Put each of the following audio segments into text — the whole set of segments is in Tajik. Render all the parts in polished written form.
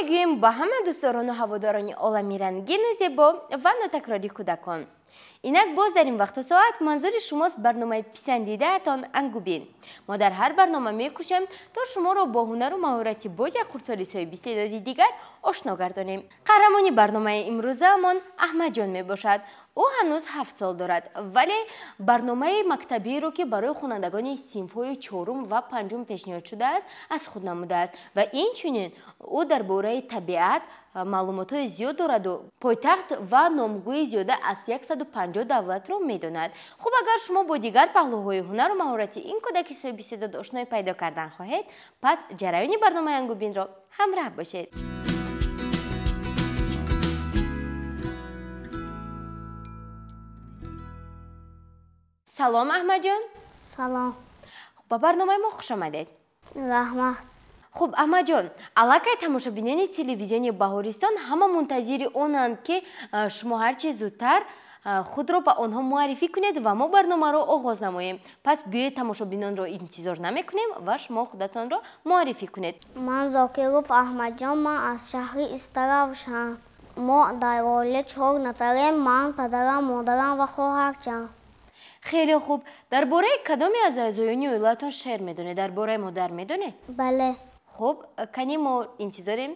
میگوییم با همه دوستداران و هواداران عالمی رنگین و زیبا و نوتکراری کودکان. اینک باز در این وقت و ساعت منظور شماست برنامه پسندیده تان انگوبین. ما در هر برنامه میکوشیم تا شما را با هنر و مهارتی باز یک خردسالی 20 تعدادی دیگر آشنا گردانیم. قهرمانی برنامه امروزمان احمد جان می باشد. او هنوز 7 سال دارد ولی برنامه مکتبی رو که برای خوانندگان صنف‌های 4 و 5 پیشنهاد شده است از خود نموده است و این چنین او درباره طبیعت معلومات زیاد دارد و پایتخت و نامگوی زیاده از 150 دولت را میداند. خب اگر شما با دیگر پهلوهای هنر و مهارتی این کودک سال 22 آشنایی پیدا کردن خواهید پس جریان برنامه انگوبین را همراه باشید. سلام احمد جان. سلام. با برنامه ما خوش آمدید. رحمت. خب احمد جان، علاقه تماشابینان تلویزیونی بهارستان همه منتظر آنند که شما هرچی زودتر خود را به آنها معرفی کنید و ما برنامه را آغاز نماییم. پس بیایید تماشابینان را انتظار نمیکنیم و شما خودتان را معرفی کنید. من زاکروف احمد جان، من از شهر استراوشم. ما در عائله 4 نفریم، من، پدرم، مادرم و خواهرچم. خیلی خوب. درباره کدامی از اعضایان عائلتان شعر میدونید؟ درباره مادر میدونید؟ بله. خب کنی ما انتظاریم.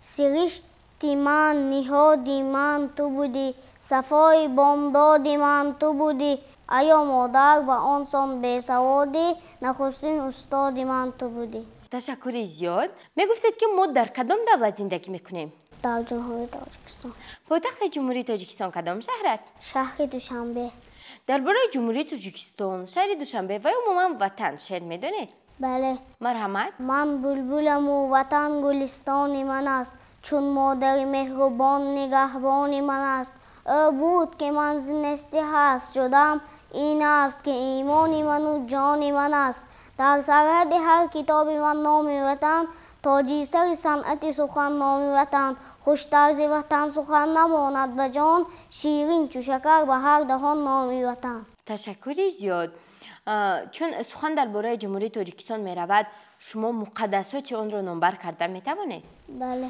سرشتی من، نهادی من تو بودی، صفای بامدادی من تو بودی، ایا مادر و آن سان بیسوادی، نخستین استادی من تو بودی. تشکر زیاد. میگفتید که ما در کدام دولت زندگی میکنیم؟ در جمهوری تاجیکستان. پایتخت جمهوری تاجیکستان کدام شهر است؟ شهر دوشنبه. درباره جمهوری تاجیکستان، شهر دوشنبه و عموما وطن شعر میدونید؟ بله. مرحمت. من بلبلم و وطن گلستان من است، چون مادر مهربان نگهبان من است. او بود که من زنسته هست جدام، این است که ایمان من و جان من است. در سرحد هر کتاب من نام وطن، تاجی سر صنعت سخن نام وطن. خوش طرز وطن سخن نماند به جان، شیرین چو شکر به هر دهان نام وطن. تشکر زیاد. چون سخن درباره جمهوری تاجیکستان می رود، شما مقدسات آن را نامبر کرده می توانید؟ بله.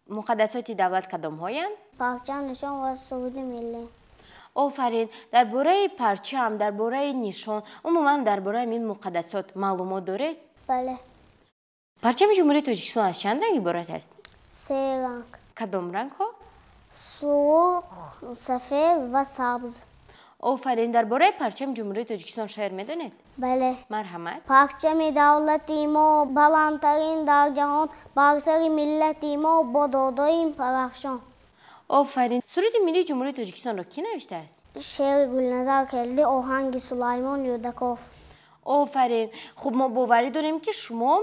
مقدسات دولت کدام هایند؟ پرچم، نشان و سرود ملی. آفرین. درباره پرچم، درباره نشان، عموما درباره این مقدسات معلومات دارید؟ بله. پرچم جمهوری تاجیکستان از چند رنگ عبارت است؟ 3 رنگ. کدام رنگ ها؟ سرخ، سفید و سبز. آفرین. درباره پرچم جمهوری تاجیکستان شعر میدونید؟ بله. مرحمت. پرچم دولتی ما بلندترین در جهان، بر سر ملتی ما با دادایم پرافشان. آفرین. سرود ملی جمهوری تاجیکستان را کی نوشته است؟ شعر گلنظر کلدی، آهنگ سلیمان یودکوف. آفرین. خب ما باوری داریم که شما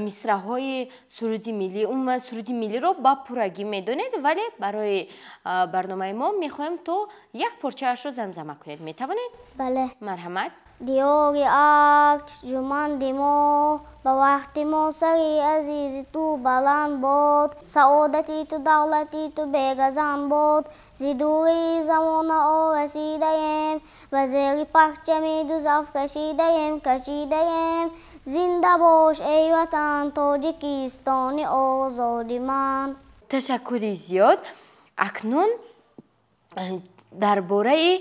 مصرع‌های سرود ملی، اون سرود ملی رو با پورگی میدونید ولی برای برنامه ما میخوایم تو یک پارچه اش رو زمزمه کنید. میتوانید؟ بله. مرحمت. دیاری اکت جمندی ما، با وقتی ما سری عزیزی تو بلند بود، سعادتی تو دولتی تو بگزن بود، زیدوری زمان آرسیده ایم و زیر پرچمی دوزاف کشیده ایم. زنده باش ای وطن تاجیکستان آزادی من. تشکر زیاد. اکنون درباره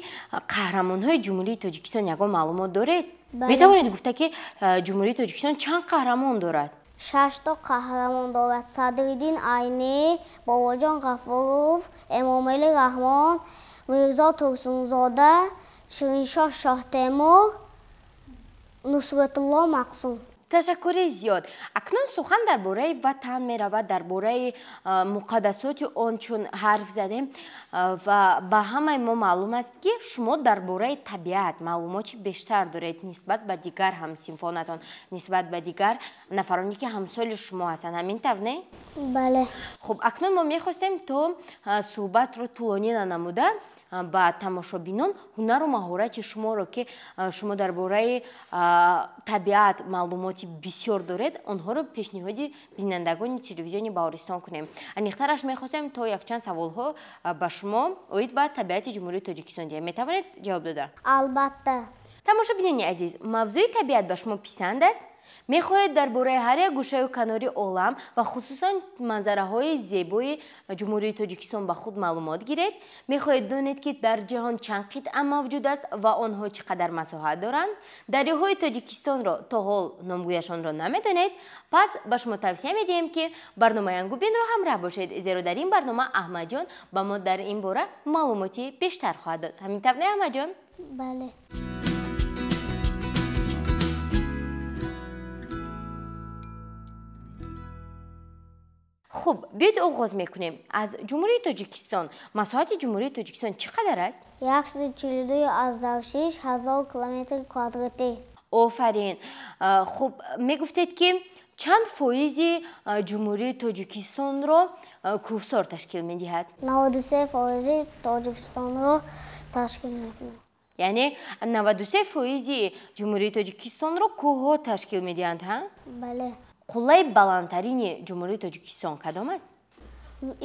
قهرمان‌های جمهوری تاجیکستان یگان معلومات دارید؟ بله. میتوانید گفته که جمهوری تاجیکستان چند قهرمان دارد؟ 6 تا قهرمان دارد. صدرالدین عینی، باباجان غفوروف، امامعلی رحمان، میرزا ترسونزاده، شیرینشاه شاه تیمور، نصرت الله مقسوم. تشکر زیاد. اکنون سخن درباره وطن می رود، درباره مقدسات آن چون حرف زدیم و به همه ما معلوم است که شما درباره طبیعت معلومات بیشتر دارید نسبت به دیگر همصنفانتان، نسبت به دیگر نفرانی که همسال شما هستند. همینطور نه؟ بله. خب اکنون ما میخواستیم تو صحبت رو طولانی ننموده با تماشابینان هنر و مهارت شما رو که شما درباره طبیعت معلوماتی بسیار دارید آنها رو پیشنهاد بینندگان تلویزیون بهارستان کنیم. انیخترش میخواستیم تا یک چند سوال ها به شما اوید با طبیعت جمهوری تاجیکستان دهیم. میتوانید جواب داده؟ البته. тамошобинони азиз, мавзӯи табиат ба шумо писанд аст? мехоҳед дар бораи ҳар як гӯшаю канори олам ва хусусан манзараҳои зебои ҷумҳурии Тоҷикистон ба худ маълумот гиред? мехоҳед донед ки дар ҷаҳон чанд қитъа мавҷуд аст ва онҳо чӣ қадар масоҳат доранд? дарёҳои Тоҷикистонро то ҳол номгӯяшонро намедонед? пас ба шумо тавсия медиҳем ки барномаи Ангубинро ҳамроҳ бошед, зеро дар ин барнома Аҳмадҷон ба мо дар ин бора маълумоти бештар хоҳад дод. ҳамин тавне Аҳмадҷон? бале. хуб, биёед оғоз мекунем. аз ҷумҳурии Тоҷикистон, масоҳати ҷумҳурии Тоҷикистон чӣ қадар аст? 142,000 километри квадрати. офарин. хуб, мегуфтед ки чанд фоизи ҷумҳурии Тоҷикистонро кӯҳсор ташкил медиҳад? 93% Тоҷикистонро ташкил мекунад. яъне 93% ҷумҳурии Тоҷикистонро кӯҳҳо ташкил медиҳанд, ҳа? бале. қуллаи баландтарини ҷумҳурии Тоҷикистон кадом аст?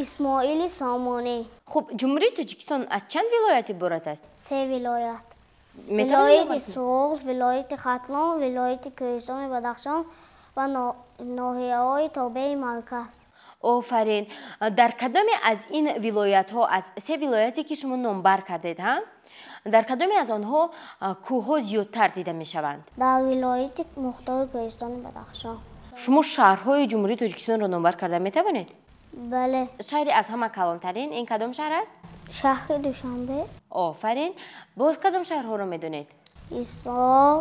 исмоили Сомонӣ. хуб, ҷумҳурии Тоҷикистон аз чанд вилоят иборат аст? 3 вилоят. Метавонед вилояти Суғур, вилояти Хатлон, вилояти Кӯҳистони Бадахшон ва ноҳияҳои тобеи марказ. офарин. дар кадоме аз ин вилоятҳо, аз 3 вилояте ки шумо номбар кардед, ҳа? дар кадоме аз онҳо кӯҳҳо зиёдтар дида мешаванд? дар вилояти мухтори Кӯҳистони Бадахшон. шумо шаҳрҳои ҷумҳурии Тоҷикистонро номбар карда метавонед? бале. шаҳри аз ҳама калонтарин ин кадом шаҳр аст? шаҳри Душанбе. офарин. боз кадом шаҳрҳоро медонед? Исоҳ,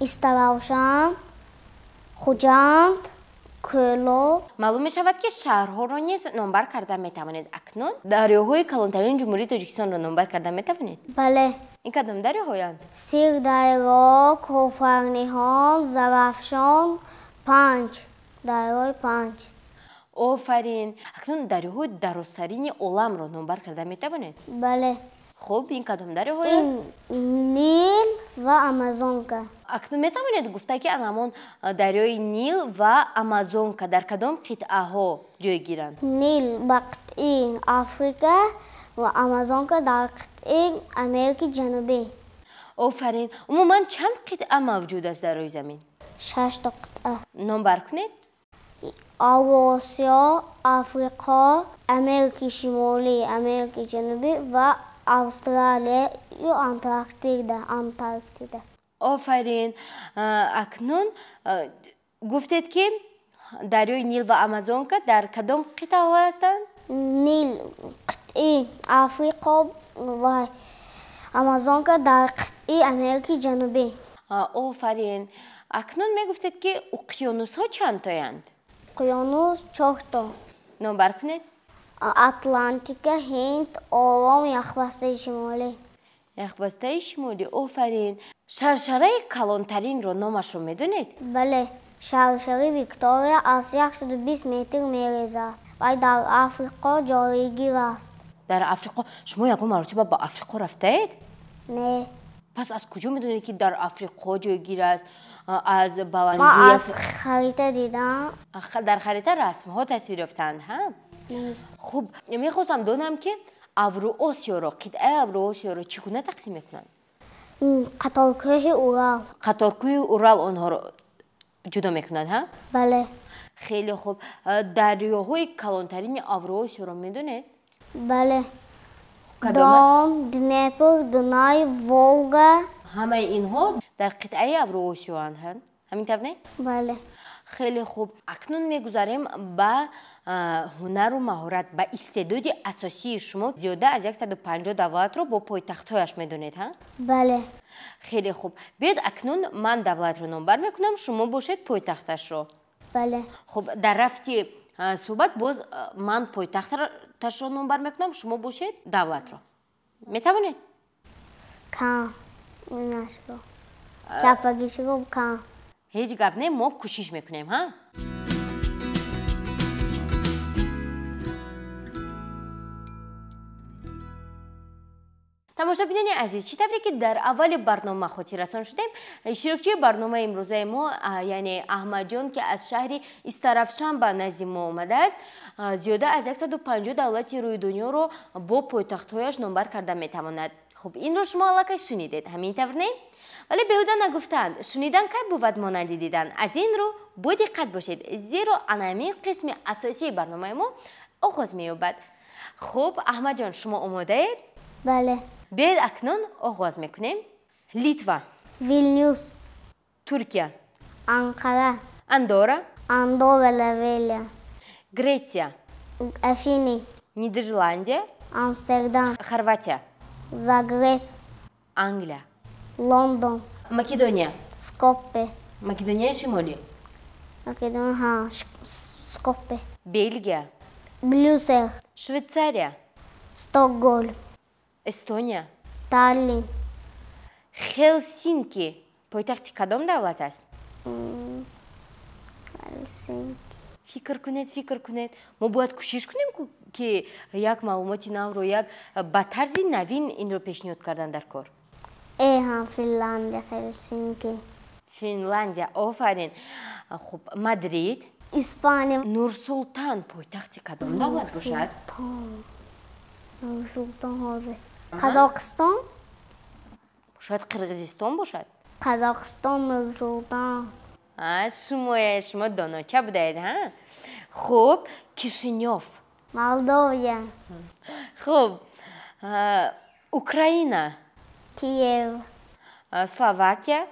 Истаравшан, Хуҷанд, Кӯлоб. маълум мешавад ки шаҳрҳоро низ номбар карда метавонед. акнун дарёҳои калонтарини ҷумҳурии Тоҷикистонро номбар карда метавонед? бале. ин кадом дарёҳоянд? Сирдарё, Кофарниҳон, Зарафшон, Панҷ. дарёи Панҷ. офарин. акнун дарёҳои дарозтарини оламро номбар карда метавонед? бале. хуб, ин кадом дарёҳоянд? Нил ва Амазонка. акнун метавонед гуфта ки ҳамон дарёи Нил ва Амазонка дар кадом қитъаҳо ҷойгиранд? Нил ба қитъи Африка ва Амазонка дар қитъи Америкаи Ҷанубӣ. офарин. умуман чанд қитъа мавҷуд аст дар рӯи замин? 6 та қитъа. номбар кунед? Авросиё, Африқо, Америкаи Шимолӣ, Америкаи Ҷанубӣ ва Австралия ё Антарктида. офарин. акнун гуфтед ки дарёи Нил ва Амазонка дар кадом қитъаҳо ҳастанд? Нил қитъи Африқо ва Амазонка дар қитъи Америкаи Ҷанубӣ. офарин. акнун мегуфтед ки уқёнусҳо чандтоянд? уқёнус 4 та. номбар кунед? Атлантика, Ҳинд, Ором, Яхбастаи Шимолӣ. яхбастаи Шимолӣ. офарин. шаршараи калонтаринро номашро медонед? бале. шаршари Виктория аз 120 метр мерезад. вай дар Африқо ҷойгир аст. дар африқо? шумо ягон маротиба ба африқо рафтаед? не. пас аз куҷо медонед ки дар африқо ҷойгир аст? аз ма баландии аз харита дидам. дар харита расмҳо тасвир ёфтанд, ҳа? нест. хуб, мехостам донам ки Авроосиёро, қитъаи Авроосиёро чӣ гуна тақсим мекунанд? қаторкӯҳи Урал. қаторкӯҳи Урал онҳоро ҷудо мекунад, ҳа? бале. хеле хуб. дарёҳои калонтарини Авроосиёро медонед? бале. Кадом аст? Дон, Днепр, Дунай, Волга. ҳамаи инҳо дар қитъаи Авроосиёанд, ҳамин тавне? бале. хеле хуб. акнун мегузарем ба ҳунару маҳорат, ба истеъдоди асосии шумо. зиёда аз 150 давлатро бо пойтахтҳояш медонед, ҳа? бале. хеле хуб. биёед акнун ман давлатро номбар мекунам, шумо бошед пойтахташро. бале. хуб, дар рафти суҳбат боз ман пойтахташро номбар мекунам, шумо бошед давлатро. метавонед? кам. инашро. чапагишро кам. ҳеҷ гап не, мо кӯшиш мекунем, ҳа? тамошобинони азиз, чӣ тавре ки дар аввали барнома хотиррасон шудем, широкчии барномаи имрӯзаи мо, яъне Аҳмадҷон, ки аз шаҳри Истарафшан ба назди мо омадааст, зиёда аз 150 давлати рӯи дунёро бо пойтахтҳояш номбар карда метавонад. Хуб, инро шумо аллакай шунидед, ҳамин тавр не? Вале беҳуда нагуфтанд, шунидан кай бувад монанди дидан. Аз ин рӯ бодиққат бошед, зеро анами қисми асосии барномаи мо оғоз меёбад. Хуб, Аҳмадҷон, шумо омодаед? бале. Биед акнун оғоз мекунем. Литва, Вильнюс, Туркия, Анқара, Андора, Андора ла Веля, Греция, Афини, Нидерландия, Амстердам, Хорватия, Загреб, Англия, Лондон, Македония, Скопе, Македонияи Шимолӣ, Македония, Скопе, Бельгия, Брюссель, Швейцария, Стокгольм, Эстония, Таллин, Хелсинки. Пойтахти кадом давлат аст? Ҳелсинки. Фикр кунед. Мо бояд кӯшиш кунем ки як маълумоти навро, як ба тарзи навин инро пешниҳод кардан дар кор. Финляндия, Хелсинки. Финляндия, офарин. Хуб, Мадрид, Испания, Нурсултан. Пойтахти кадом давлат бошад? Нурсултон ҳозир. Қазоқистон, Шояд Қирғизистон бошад? Қазоқистон, Нурсултон. Шумо доноча будаед, ҳа? Хуб, Кишинёв. Молдовия, Хуб, Украина, Киев, Словакия.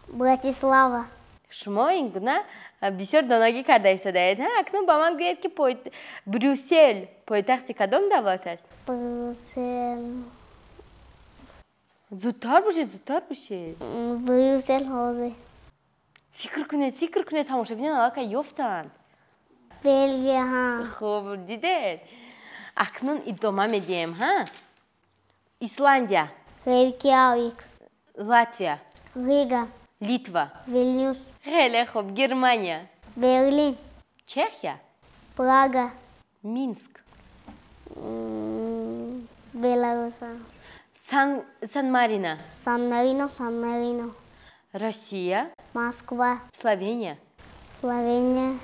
Братислава, Шумо ин гуна бисёр донагӣ карда истодаед, ҳа? Акнун ба ман гӯед ки Брюссел пойтахти кадом давлат аст? Брюссель. Зудтар бошед. Брюссель ҳозир. Фикр кунед, тамошобинон аллакай ёфтанд. Бельгия ҳам. Хуб, дидед? Акнун идома медиҳем, ҳа? Исландия, Рейкјавик, Латвия, Рига, Литва. Вильнюс, Хеле хуб, Германия, Берлин, Чехия, Прага, Минск, Беларусь, Сан-Марино, Сан-Марино, Россия, Москва, Словения, Словения,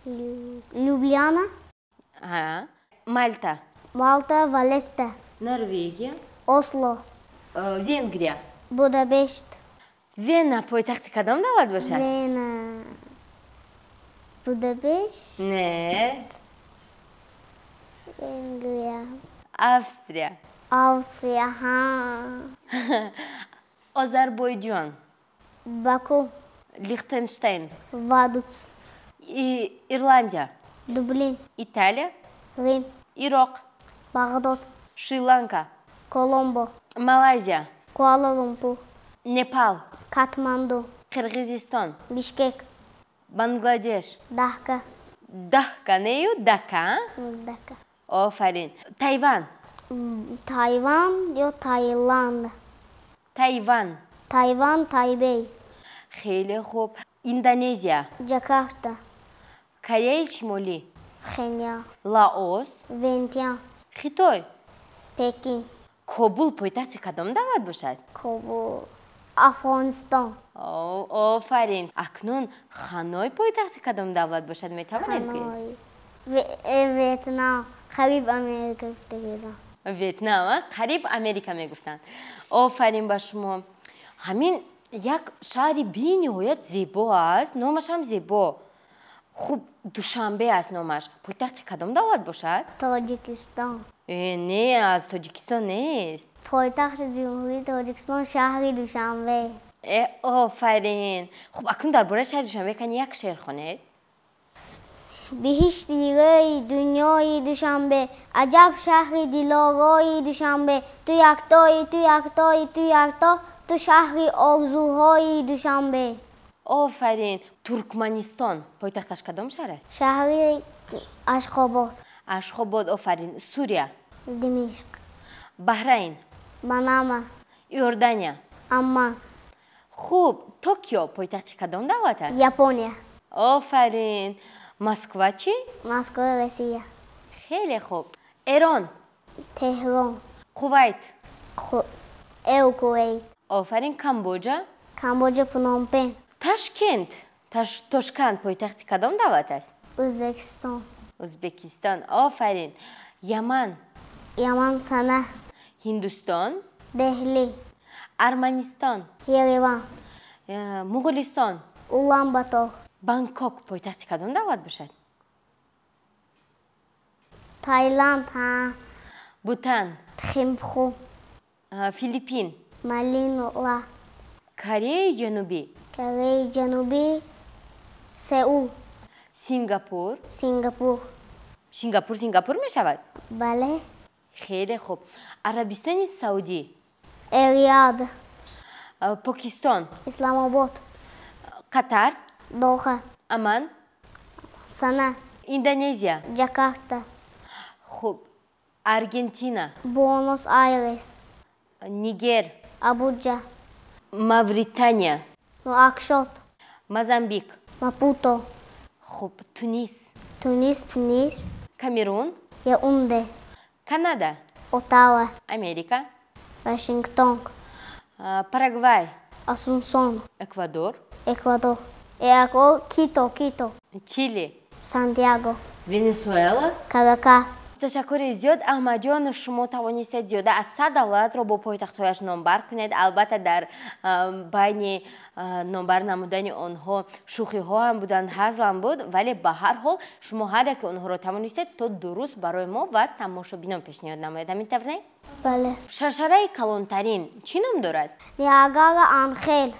Любляна, Мальта, Малта, Валетта, Норвегия, Осло, Венгрия. Будапешт, Вена пойтахти кадом давлат бошад? Вена, Будапешт, Не. Венгрия, Австрия, Австрия, ҳа. Озарбойҷон, Баку, Лихтенштейн, Вадуц, Ирландия, Дублин, Италия, Рим, Ироқ, Багдод, Шри-Ланка, Коломбо, Малайзия, Куала-Лумпур, Непал, Катманду, Қирғизистон, Бишкек, Бангладеш, Дака, Дака, нею Дака? Дака, Офарин. Тайван, Тайван ё Таиланд, Тайван. Тайван, Тайбей, Хеле хуб. Индонезия, Ҷакарта, Кореяи Шимолӣ, Пхеньян, Лаос, Вентиян, Хитой. Пекин, Кобул пойтахти кадом давлат бошад? Кобул, Афғонистон, Офарин. Акнун Ханой пойтахти кадом давлат бошад метавонед гӯед? Ханой, Ветнам, қариб Америка гуфтагидам. Ветнам, қариб Америка мегуфтанд. Офарин ба шумо. Ҳамин як шаҳри бениҳоят зебо аст, номаш ҳам зебо. Хуб, Душанбе аст номаш. Пойтахти кадом давлат бошад? Тоҷикистон. Не, аз Тоҷикистон нест. Пойтахти ҷумҳурии Тоҷикистон шаҳри Душанбе. Офарин. Хуб, акнун дар бораи шаҳри Душанбе кани як шеър хонед? Биҳишти рӯи дунёи Душанбе, аҷаб шаҳри дилорои Душанбе, ту якто, ту шаҳри орзуҳои Душанбе. Офарин. Туркманистон пойтахташ кадом шаҳр аст? Шаҳри Ашхобод. Ашхобод. Офарин. Сурия, Димишқ, Баҳрайн, Манама, Иордания. Амман, Хуб, Токио пойтахти кадом давлат аст? Япония, Офарин. Москва чӣ? Москва, Россия, Хеле хуб. Эрон, Теҳрон, قویت. کویت. آفرین. کامبوجا. کامبوجا پنومپن. تاشکند. تاشکند پایتخت کدام دولت است؟ ازبکستان. ازبکستان. آفرین. یمن. یمن سنه. هندوستان. دهلی. ارمنستان. یریوان. مغولستان. اولانباتور. بانکوک پایتخت کدام دولت باشد؟ تایلند. بوتان. تخیمپخو. فیلیپین. مالینولا. کره جنوبی. کره جنوبی. سئول. سینگاپور. سینگاپور می شود؟ بله. خیلی خوب. عربستان سعودی. ریاض. پاکستان. اسلام آباد. قطر. دوحه. عمان. سنه. اندونزیا. جاکارتا. خوب. ارژانتین. بونوس آیرس. نیگر. ابوجا. ماوریتانیا. نواکشوط. موزامبیک. ماپوتو. خوب. تونس. تونس. کامرون. یائونده. کانادا. اتاوا. امریکا. واشنگتن. پاراگوای. آسونسون. اکوادور. کیتو. چیلی. سانتیاگو. ونزوئلا. کاراکاس. تشکر زیاد. احمد جان، شما توانستید زیاده از 100 دولت را با پایتخت‌هایش نامبر کنید. البته در بین نامبر نمودن آنها شوخی ها هم بودند، هزل هم بود، ولی به هر حال شما هر یک آنها را توانستید تا درست برای ما و تماشابینان پیشنهاد نمایید. می‌توانید؟ بله. شرشره کلانترین چی نام دارد؟ نیاگارا آنخیل.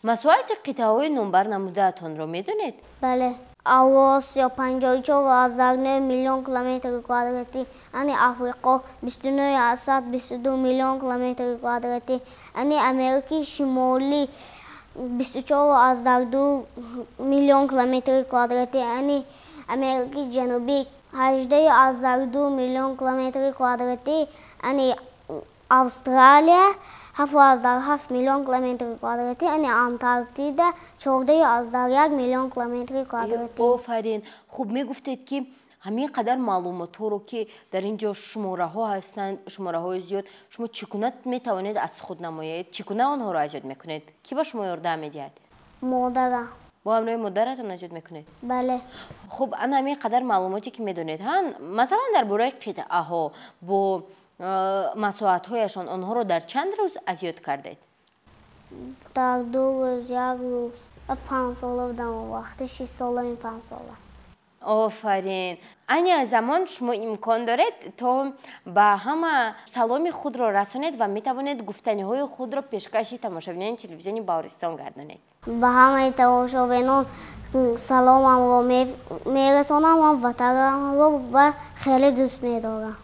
مساحت قطعه‌های نامبر نموده‌تان را می‌دانید؟ بله. اوراسیا 54.9 میلیون کیلومتر کوادراتی، یعنی آفریقا 29.22 میلیون کیلومتر کوادراتی، یعنی امریکای شمالی 24.2 میلیون کیلومتر کوادراتی، یعنی امریکای جنوبی 18.2 میلیون کیلومتر کوادراتی، یعنی استرالیا 7.7 میلیون کیلومتر کوادراتی، یعنی انتارکتیدا 14.1 میلیون کیلومتر کوادراتی. آفرین. خوب میگفتید که همین قدر معلومات ها رو که در اینجا شماره ها هستند، شماره های زیاد، شما چگونه میتوانید از خود نمایید؟ چگونه آنها را ایجاد میکنید؟ کی با شما یارده میدهد؟ مادرم. با همراه مادرتان ایجاد میکنید؟ بله. خب انا همین قدر معلوماتی که میدونید، مثلا درباره قطعه ها با مساحت هایشان آنها رو در چند روز ایجاد کردید؟ در 2 روز، 1 روز و 5 ساله بودم، وقتی 6 ساله 5 ساله. آفرین. این زمان شما امکان دارید تا به همه سلام خود را رسانید و میتوانید گفتنی های خود را پیشکش تماشابینان تلویزیون باورستان گردانید. به همه تماشابینان سلامم را میرسانم و وطنم را و خیلی دوست میدارم.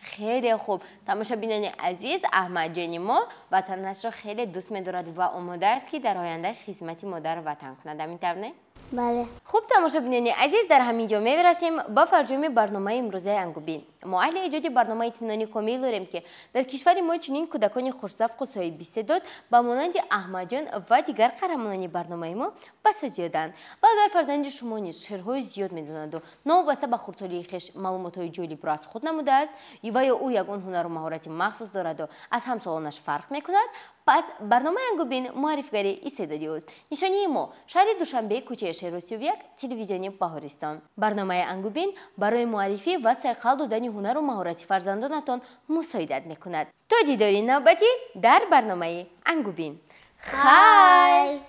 خیلی خوب. تماشابینان عزیز، احمد جان ما وطنش را خیلی دوست می‌دارد و آماده است که در آینده خدمت مادر وطن کند. می‌تونه؟ بله. خوب تماشابینان عزیز، در همینجا می‌رسیم با فرجام برنامه امروزه انگوبین. ما اهل ایجاد برنامه اطمینانی کامل داریم که در کشور ما چنین کودکان خورسرافت و صاحب استعداد با مانند احمد جان و دیگر قهرمانان برنامه ما بس زیادند. و اگر فرزند شما نیز شعرهای زیاد می‌داند و نوابسته به خردسالی خویش معلومات‌های جالب را از خود نموده است و یا او یگان هنر و مهارت مخصوص دارد و از همسالانش فرق می‌کند، پس برنامه انگوبین معرفی‌گری استعدادی است. نشانی ما شهر دوشنبه کوچه شهر سویک، تلویزیون بهارستان. برنامه انگوبین برای معرفی و سرقل دادن هنر و مهارت فرزندانتان مساعدت می‌کند. تا دیداری نوبتی در برنامه انگوبین. خیر.